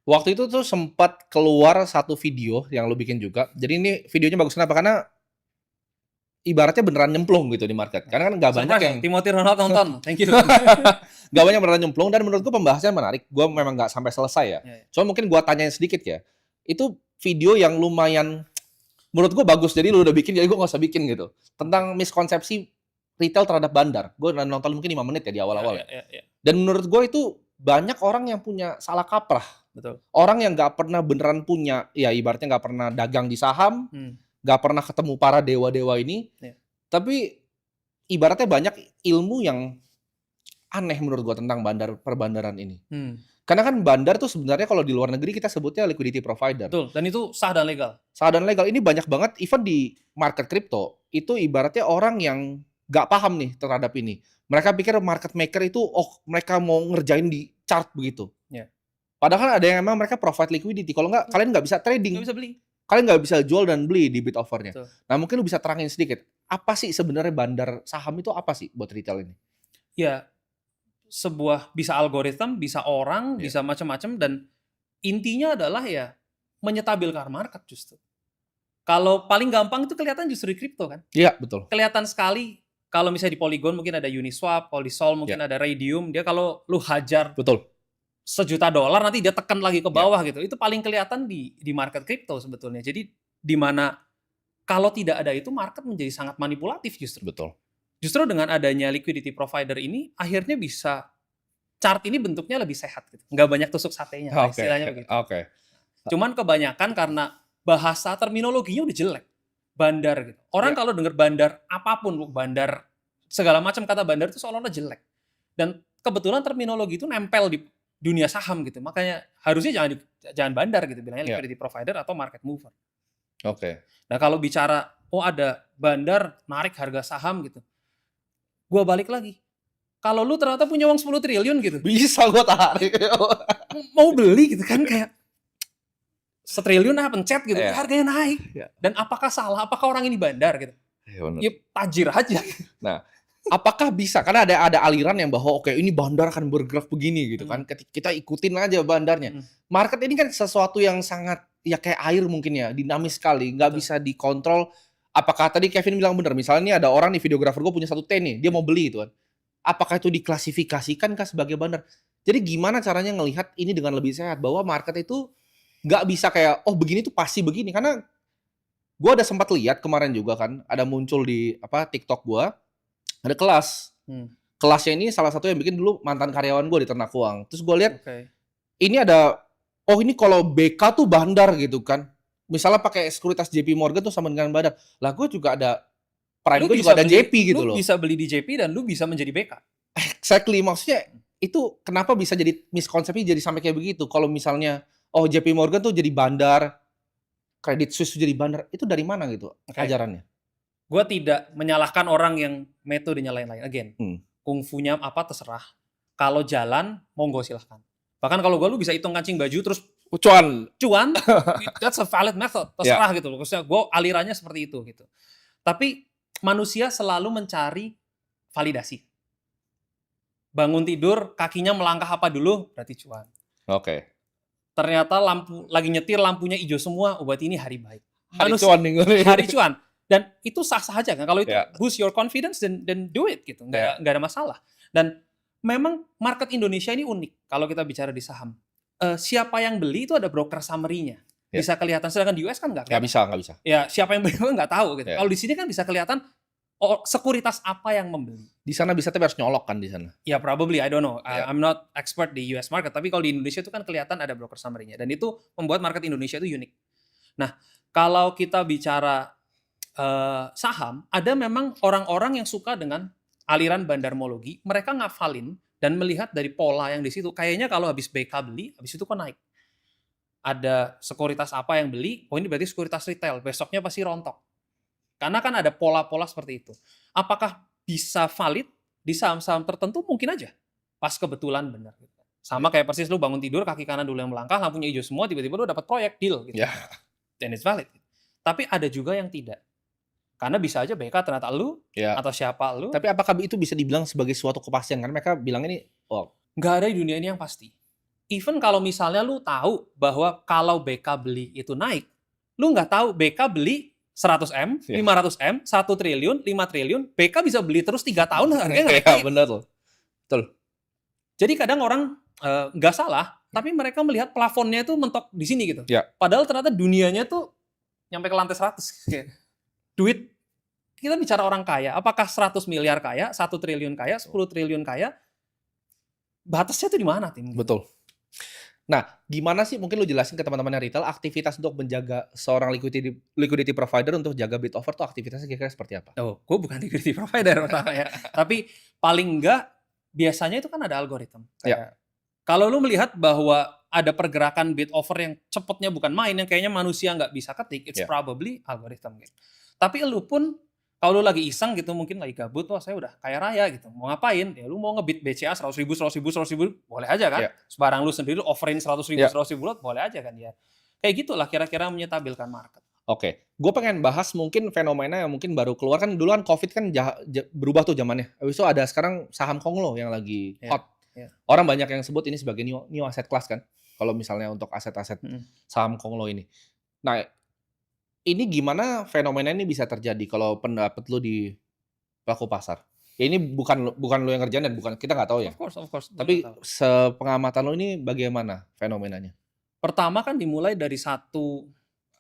Waktu itu tuh sempat keluar satu video yang lu bikin juga. Jadi ini videonya bagus kenapa? Karena ibaratnya beneran nyemplung gitu di market. Karena kan nggak banyak Surprise yang loh, Timothy Ronald nonton. Thank you. nggak banyak beneran nyemplung dan menurut gua pembahasannya menarik. Gua memang nggak sampai selesai ya. Ya, ya. Cuma mungkin gua tanyain sedikit ya. Itu video yang lumayan menurut gua bagus. Jadi lu udah bikin jadi gua nggak usah bikin gitu. Oke. Tentang miskonsepsi retail terhadap bandar. Gua nonton mungkin 5 menit ya di Ya, awal-awal ya, ya. ya, ya. Dan menurut gua itu banyak orang yang punya salah kaprah. Betul. Orang yang nggak pernah beneran punya, ya ibaratnya nggak pernah dagang di saham, Hmm. nggak pernah ketemu para dewa-dewa ini, Ya. tapi ibaratnya banyak ilmu yang aneh menurut gua tentang perbandaran ini. Hmm. Karena kan bandar tuh sebenarnya kalau di luar negeri kita sebutnya liquidity provider. Betul. Dan itu sah dan legal. Sah dan legal. Ini banyak banget even di market crypto itu ibaratnya orang yang nggak paham nih terhadap ini. Mereka pikir market maker itu mereka mau ngerjain di chart begitu. Ya. Padahal kan ada yang emang mereka provide liquidity. Kalau nggak kalian nggak bisa trading. Nggak bisa beli. Kalian nggak bisa jual dan beli di bid offernya. Betul. Nah mungkin lu bisa terangin sedikit. Apa sih sebenarnya bandar saham itu apa sih buat retail ini? Ya, sebuah bisa algoritma, bisa orang, Ya. bisa macam-macam dan intinya adalah ya menyetabilkan market justru. Kalau paling gampang itu kelihatan justru di kripto kan. Iya betul. Kelihatan sekali kalau misalnya di Polygon mungkin ada Uniswap, kalau di Sol mungkin Ya. ada Raydium, dia kalau lu hajar Betul. $1 juta nanti dia tekan lagi ke bawah gitu. Itu paling kelihatan di market kripto sebetulnya. Jadi di mana kalau tidak ada itu market menjadi sangat manipulatif justru. Betul. Justru dengan adanya liquidity provider ini akhirnya bisa chart ini bentuknya lebih sehat gitu. Nggak banyak tusuk satenya lah Oke. istilahnya begitu. Oke. Cuman kebanyakan karena bahasa terminologinya udah jelek. Bandar gitu. Orang Ya. kalau dengar bandar apapun, bandar segala macam kata bandar itu seolah-olah jelek. Dan kebetulan terminologi itu nempel di dunia saham gitu. Makanya harusnya jangan bandar gitu, bilangnya Ya. liquidity provider atau market mover. Oke. Nah, kalau bicara ada bandar narik harga saham gitu. Gua balik lagi. Kalau lu ternyata punya uang 10 triliun gitu. Bisa gua tarik. Mau beli gitu kan kayak setriliun pencet gitu, Iya. harganya naik. Iya. Dan apakah salah? Apakah orang ini bandar gitu? Iya bener. Ya tajir aja. Nah, apakah bisa? Karena ada aliran yang bahwa oke ini bandar akan bergerak begini gitu kan. Kita ikutin aja bandarnya. Market ini kan sesuatu yang sangat ya kayak air mungkin ya, dinamis sekali, nggak Betul. bisa dikontrol. Apakah tadi Kevin bilang benar, misalnya nih ada orang nih videografer gue punya 1 T nih, dia mau beli itu kan. Apakah itu diklasifikasikan kah sebagai bandar? Jadi gimana caranya ngelihat ini dengan lebih sehat bahwa market itu nggak bisa kayak begini tuh pasti begini karena gue ada sempat lihat kemarin juga kan ada muncul di TikTok gue ada kelas. Kelasnya ini salah satu yang bikin dulu mantan karyawan gue di Ternak Uang. Terus gue lihat ini ada ini kalau BK tuh bandar gitu kan. Misalnya pakai sekuritas JP Morgan tuh sama dengan bandar. Lah gue juga ada Prime, gue juga ada JP gitu lu loh. bisa beli di JP dan lu bisa menjadi BK. Exactly, maksudnya itu kenapa bisa jadi miskonsepsi jadi sampai kayak begitu. Kalau misalnya JP Morgan tuh jadi bandar, Credit Suisse tuh jadi bandar, itu dari mana gitu ajarannya? Gue tidak menyalahkan orang yang metodenya lain-lain. Again, kungfunya apa terserah. Kalau jalan, monggo silahkan. Bahkan kalau gue lu bisa hitung kancing baju terus cuan, that's a valid method, terserah gitu loh. Maksudnya gue alirannya seperti itu gitu. Tapi manusia selalu mencari validasi. Bangun tidur, kakinya melangkah apa dulu, berarti cuan. Oke. Ternyata lagi nyetir lampunya hijau semua, berarti ini hari baik. Hari cuan nih. Hari cuan. Dan itu sah-sah aja kan. Kalau itu boost your confidence, then do it gitu. Nggak ada masalah. Dan memang market Indonesia ini unik kalau kita bicara di saham. Siapa yang beli itu ada broker summary-nya. Bisa kelihatan. Sedangkan di US kan nggak bisa. Ya siapa yang beli nggak tahu gitu. Kalau di sini kan bisa kelihatan sekuritas apa yang membeli. Di sana bisa tapi harus nyolok kan di sana. Ya probably, I don't know. I'm not expert di US market. Tapi kalau di Indonesia itu kan kelihatan ada broker summary-nya. Dan itu membuat market Indonesia itu unik. Nah, kalau kita bicara saham, ada memang orang-orang yang suka dengan aliran bandarmologi. Mereka ngafalin dan melihat dari pola yang di situ. Kayaknya kalau habis BK beli, habis itu kok naik. Ada sekuritas apa yang beli, ini berarti sekuritas retail. Besoknya pasti rontok. Karena kan ada pola-pola seperti itu. Apakah bisa valid di saham-saham tertentu? Mungkin aja. Pas kebetulan benar. Sama kayak persis lu bangun tidur, kaki kanan dulu yang melangkah, lampunya hijau semua, tiba-tiba lu dapat proyek, deal. Gitu. Dan it's valid. Tapi ada juga yang tidak. Karena bisa aja BK ternyata lu, atau siapa lu. Tapi apakah itu bisa dibilang sebagai suatu kepastian? Karena mereka bilang ini, nggak ada di dunia ini yang pasti. even kalau misalnya lu tahu bahwa kalau BK beli itu naik, lu nggak tahu BK beli 100M, Iya. 500M, 1 triliun, 5 triliun, BK bisa beli terus 3 tahun harganya nggak Iya, naik. bener loh. Betul. Jadi kadang orang nggak salah, tapi mereka melihat plafonnya itu mentok di sini gitu. Ya. Padahal ternyata dunianya tuh nyampe ke lantai 100. Kayak, duit, kita bicara orang kaya, apakah 100 miliar kaya, 1 triliun kaya, 10 triliun kaya, batasnya tuh di mana, Tim? Betul. Nah, gimana sih mungkin lu jelasin ke teman-teman yang retail aktivitas untuk menjaga seorang liquidity provider untuk jaga bid offer tuh aktivitasnya kira-kira seperti apa? Oh, gue bukan liquidity provider pertama ya. Tapi paling enggak biasanya itu kan ada algoritma. Kayak kalau lu melihat bahwa ada pergerakan bid offer yang cepetnya bukan main, yang kayaknya manusia nggak bisa ketik, it's Ya. probably algoritma gitu. Tapi lu pun kalau lu lagi iseng gitu, mungkin lagi gabut, wah saya udah kaya raya gitu, mau ngapain? Ya lu mau ngebid BCA 100.000, 100.000, 100.000, boleh aja kan? Ya. Sebarang lu sendiri lu offerin 100.000, Ya. 100.000 lot, boleh aja kan ya. Kayak gitulah kira-kira menyetabilkan market. Oke, gue pengen bahas mungkin fenomena yang mungkin baru keluar kan dulu kan COVID kan berubah tuh zamannya. Habis itu ada sekarang saham Konglo yang lagi Ya, hot. ya. Orang banyak yang sebut ini sebagai new asset class kan. Kalau misalnya untuk aset-aset saham Konglo ini. Nah, ini gimana fenomena ini bisa terjadi kalau pendapat lu di pelaku pasar? Ya ini bukan lu yang ngerjain dan bukan kita nggak tahu ya. Of course. Tapi Nggak tahu. sepengamatan lu ini bagaimana fenomenanya? Pertama kan dimulai dari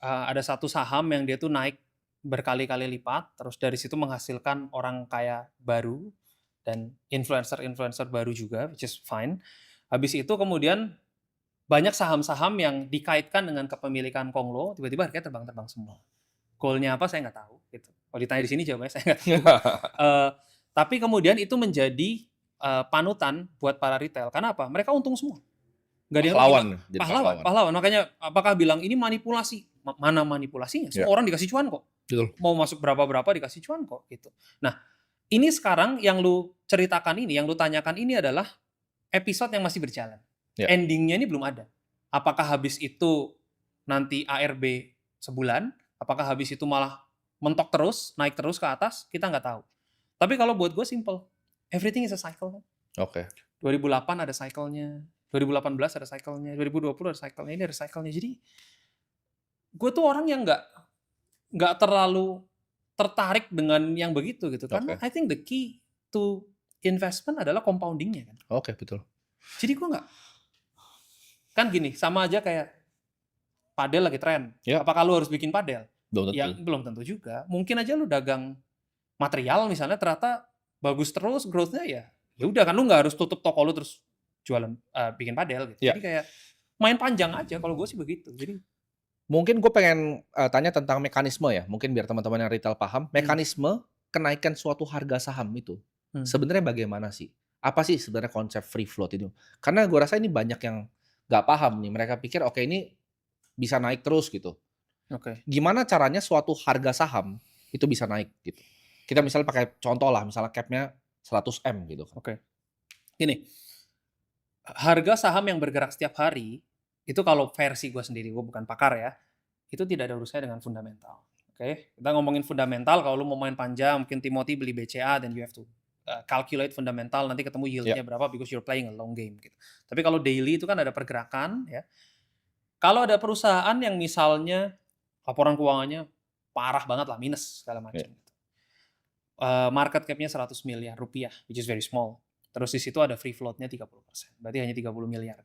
ada satu saham yang dia tuh naik berkali-kali lipat, terus dari situ menghasilkan orang kaya baru dan influencer-influencer baru juga, which is fine. Habis itu kemudian banyak saham-saham yang dikaitkan dengan kepemilikan Konglo, tiba-tiba harganya terbang-terbang semua. Goalnya apa saya nggak tahu. Gitu. Kalau ditanya di sini jawabannya saya nggak tahu. Tapi kemudian itu menjadi panutan buat para retail. Karena apa? Mereka untung semua. Nggak ada yang Pahlawan, jadi pahlawan. Makanya apakah bilang ini manipulasi? Mana manipulasinya? Semua orang dikasih cuan kok. Betul. Mau masuk berapa dikasih cuan kok gitu. Nah, ini sekarang yang lu ceritakan ini, yang lu tanyakan ini adalah episode yang masih berjalan. Ya. Endingnya ini belum ada. Apakah habis itu nanti ARB sebulan? Apakah habis itu malah mentok terus, naik terus ke atas? Kita nggak tahu. Tapi kalau buat gue simple. Everything is a cycle. Oke. 2008 ada cycle-nya. 2018 ada cycle-nya, 2020 ada cycle-nya, ini ada cycle-nya. Jadi gue tuh orang yang nggak terlalu tertarik dengan yang begitu gitu. Karena I think the key to investment adalah compounding-nya kan. Oke, betul. Jadi gue nggak, kan gini, sama aja kayak padel lagi tren. Ya. Apakah lu harus bikin padel? Belum tentu. Ya belum tentu juga. Mungkin aja lu dagang material misalnya ternyata bagus terus growth-nya ya udah kan lu nggak harus tutup toko lu terus jualan bikin padel gitu. Ya. Jadi kayak main panjang aja kalau gue sih begitu. Jadi mungkin gue pengen tanya tentang mekanisme ya. Mungkin biar teman-teman yang retail paham. Mekanisme kenaikan suatu harga saham itu sebenarnya bagaimana sih? Apa sih sebenarnya konsep free float itu? Karena gue rasa ini banyak yang nggak paham nih. Mereka pikir oke ini bisa naik terus gitu. Oke. Gimana caranya suatu harga saham itu bisa naik gitu? Kita misalnya pakai contoh lah, misalnya cap-nya 100M gitu. Oke. Gini, harga saham yang bergerak setiap hari, itu kalau versi gue sendiri, gue bukan pakar ya, itu tidak ada urusannya dengan fundamental. Oke, kita ngomongin fundamental, kalau lu mau main panjang, mungkin Timothy beli BCA, dan you have to calculate fundamental, nanti ketemu yieldnya berapa, because you're playing a long game. Gitu. Tapi kalau daily itu kan ada pergerakan, ya. Kalau ada perusahaan yang misalnya laporan keuangannya parah banget lah, minus segala macam. Gitu. Market cap-nya 100 miliar rupiah, which is very small. Terus di situ ada free float-nya 30%. Berarti hanya 30 miliar.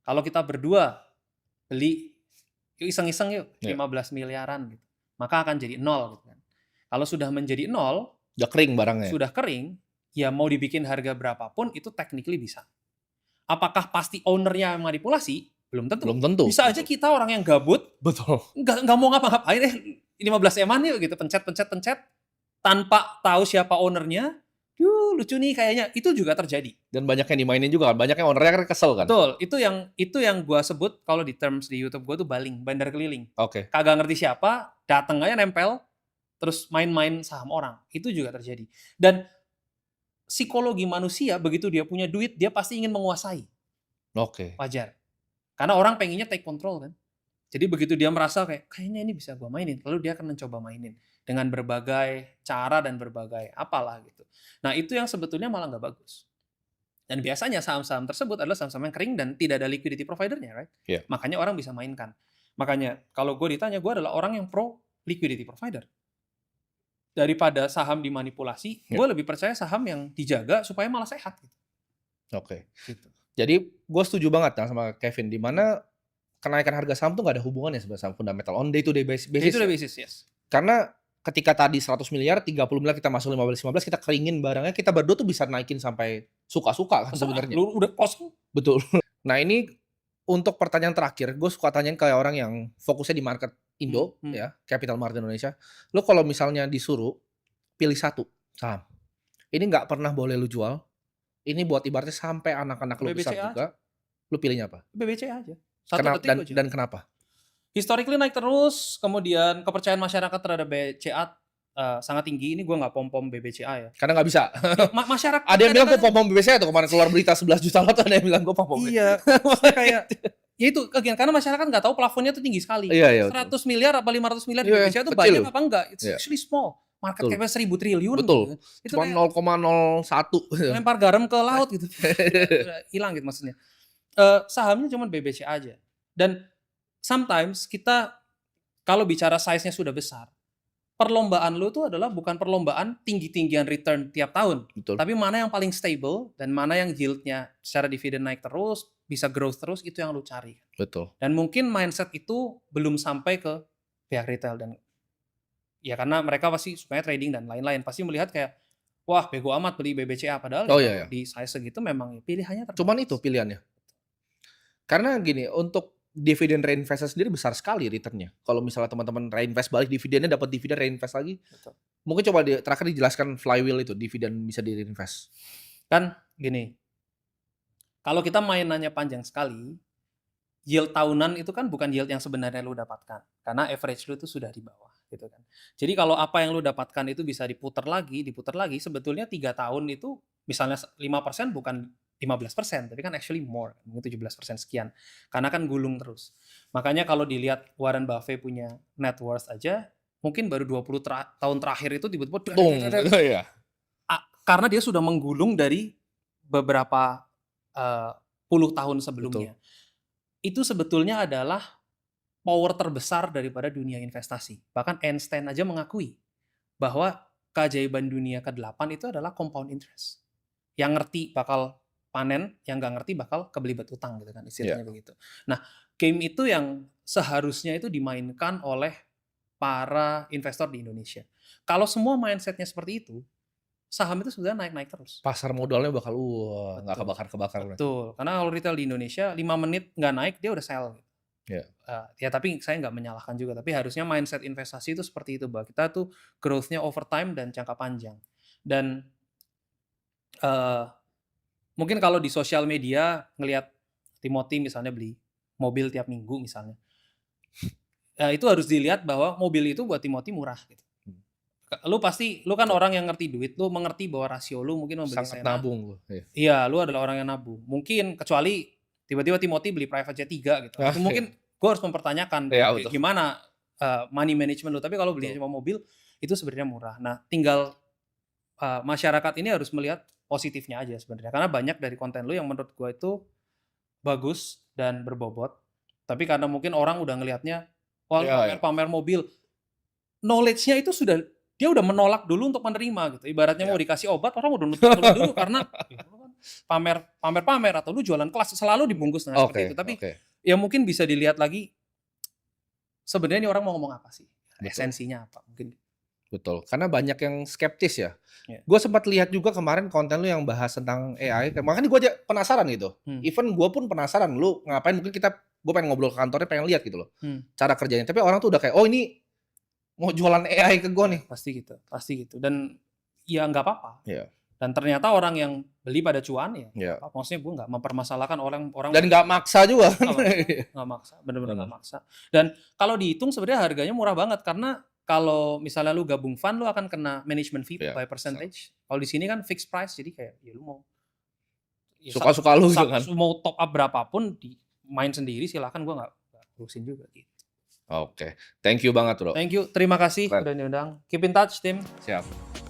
Kalau kita berdua beli, yuk iseng-iseng yuk, 15 miliaran gitu. Maka akan jadi 0 gitu kan. Kalau sudah menjadi 0, udah kering barangnya. Sudah kering, ya mau dibikin harga berapapun itu technically bisa. Apakah pasti ownernya manipulasi? Belum tentu. Belum tentu. Bisa aja kita orang yang gabut, betul. Nggak mau ngapa-ngapain 15 eman yuk gitu, pencet tanpa tahu siapa ownernya. Lucu nih kayaknya, itu juga terjadi. Dan banyak yang dimainin juga kan, banyak yang ownernya kan kesel kan. Betul, itu yang gua sebut kalau di terms di YouTube gua tuh baling, bandar keliling. Oke. Kagak ngerti siapa, dateng aja nempel, terus main-main saham orang. Itu juga terjadi. Dan psikologi manusia begitu dia punya duit, dia pasti ingin menguasai. Oke. Wajar. Karena orang pengennya take control kan. Jadi begitu dia merasa kayaknya ini bisa gua mainin, lalu dia akan mencoba mainin dengan berbagai cara dan berbagai apalah gitu. Nah itu yang sebetulnya malah nggak bagus. Dan biasanya saham-saham tersebut adalah saham-saham yang kering dan tidak ada liquidity providernya, right? Iya. Makanya orang bisa mainkan. Makanya kalau gue ditanya, gue adalah orang yang pro liquidity provider. Daripada saham dimanipulasi, Iya. gue lebih percaya saham yang dijaga supaya malah sehat. Gitu. Oke. Gitu. Jadi gue setuju banget sama Kevin, di mana kenaikan harga saham tuh nggak ada hubungannya sebenarnya sama fundamental on day to day basis. Itu udah basis, yes. Karena ketika tadi 100 miliar, 30 miliar kita masuk 15 kita keringin barangnya, kita berdua tuh bisa naikin sampai suka-suka kan sebenarnya. Lu udah kosong. Betul. Nah ini untuk pertanyaan terakhir, gue suka tanyain kayak orang yang fokusnya di market Indo, ya, capital market Indonesia. Lu kalau misalnya disuruh pilih satu saham, ini nggak pernah boleh lu jual, ini buat ibaratnya sampai anak-anak lu besar BBCA juga, lu pilihnya apa? BBCA aja. Satu detik aja. Dan kenapa? Historically naik terus, kemudian kepercayaan masyarakat terhadap BCA sangat tinggi. Ini gue nggak pom-pom BBCA ya. Karena nggak bisa. Masyarakat Ada yang bilang gue pom-pom BBCA tuh kemarin keluar berita 11 juta lot, ada yang bilang gue pom-pom. Iya, maksudnya kayak ya itu karena masyarakat nggak tahu plafonnya tuh tinggi sekali. Iya, 100 miliar apa 500 miliar di Iya, BBCA itu kecil. banyak apa enggak? It's Iya. actually small. Market Betul. capnya 1.000 triliun. Betul. Gitu. Itu Cuma kayak 0,01. lempar garam ke laut gitu. Hilang gitu maksudnya. Sahamnya cuma BBCA aja. Dan sometimes kita kalau bicara size-nya sudah besar, perlombaan lu tuh adalah bukan perlombaan tinggi-tinggian return tiap tahun. Betul. Tapi mana yang paling stable dan mana yang yield-nya secara dividen naik terus, bisa growth terus, itu yang lu cari. Betul. Dan mungkin mindset itu belum sampai ke pihak retail. Dan ya karena mereka pasti sukanya trading dan lain-lain. Pasti melihat kayak, wah bego amat beli BBCA. Padahal iya. di size segitu memang pilihannya terbatas. Cuman itu pilihannya. Karena gini, untuk dividen reinvest sendiri besar sekali returnnya. Kalau misalnya teman-teman reinvest balik dividennya, dapat dividen reinvest lagi. Betul. Mungkin coba terakhir dijelaskan flywheel itu, dividen bisa di reinvest. Kan gini, kalau kita mainannya panjang sekali, yield tahunan itu kan bukan yield yang sebenarnya lu dapatkan. Karena average lu itu sudah di bawah. Gitu kan. Jadi kalau apa yang lu dapatkan itu bisa diputar lagi, sebetulnya 3 tahun itu misalnya 5% bukan 15%, tapi kan actually more, 17% sekian. Karena kan gulung terus. Makanya kalau dilihat Warren Buffett punya net worth aja, mungkin baru 20 tahun terakhir itu tiba-tiba Iya. karena dia sudah menggulung dari beberapa puluh tahun sebelumnya. Betul. Itu sebetulnya adalah power terbesar daripada dunia investasi. Bahkan Einstein aja mengakui bahwa keajaiban dunia ke-8 itu adalah compound interest. Yang ngerti bakal panen, yang nggak ngerti bakal kebelibat utang gitu kan, istilahnya begitu. Nah, game itu yang seharusnya itu dimainkan oleh para investor di Indonesia. Kalau semua mindsetnya seperti itu, saham itu sudah naik-naik terus. Pasar modalnya bakal nggak kebakar-kebakar. Betul, karena kalau retail di Indonesia 5 menit nggak naik dia udah sell. Ya tapi saya nggak menyalahkan juga, tapi harusnya mindset investasi itu seperti itu, bahwa kita tuh growth-nya over time dan jangka panjang. Dan mungkin kalau di sosial media ngelihat Timothy misalnya beli mobil tiap minggu misalnya, itu harus dilihat bahwa mobil itu buat Timothy murah gitu. Lu kan orang yang ngerti duit, lu mengerti bahwa rasio lu mungkin membeli sangat nabung lu. Iya, lu adalah orang yang nabung. Mungkin kecuali tiba-tiba Timothy beli private jet 3 gitu. Itu mungkin gue harus mempertanyakan gimana money management lu. Tapi kalau beli cuma mobil itu sebenarnya murah. Nah, tinggal masyarakat ini harus melihat positifnya aja sebenarnya. Karena banyak dari konten lu yang menurut gue itu bagus dan berbobot. Tapi karena mungkin orang udah ngelihatnya, pamer mobil. Knowledge-nya itu dia udah menolak dulu untuk menerima gitu. Ibaratnya mau dikasih obat, orang udah nutup dulu karena pamer atau lu jualan kelas selalu dibungkus dengan seperti itu. Tapi ya mungkin bisa dilihat lagi sebenarnya ini orang mau ngomong apa sih? Esensinya apa? Mungkin. Betul. Karena banyak yang skeptis ya. Gue sempat lihat juga kemarin konten lu yang bahas tentang AI. Makanya gue aja penasaran gitu. Even gue pun penasaran lu ngapain, mungkin gue pengen ngobrol ke kantornya, pengen lihat gitu loh. Cara kerjanya. Tapi orang tuh udah kayak, oh ini mau jualan AI ke gue nih. Pasti gitu. Dan ya nggak apa-apa. Iya. Dan ternyata orang yang beli pada cuan ya. Maksudnya gue nggak mempermasalahkan orang. Dan nggak maksa juga. Nggak maksa. Bener-bener nggak maksa. Dan kalau dihitung sebenarnya harganya murah banget. Karena kalau misalnya lu gabung fund, lu akan kena management fee by percentage. Kalau di sini kan fixed price, jadi kayak ya lu mau suka-suka lu gitu kan. Mau top up berapapun main sendiri silahkan, gue nggak urusin juga gitu. Oke. Thank you banget bro. Thank you, terima kasih udah diundang. Keep in touch tim. Siap.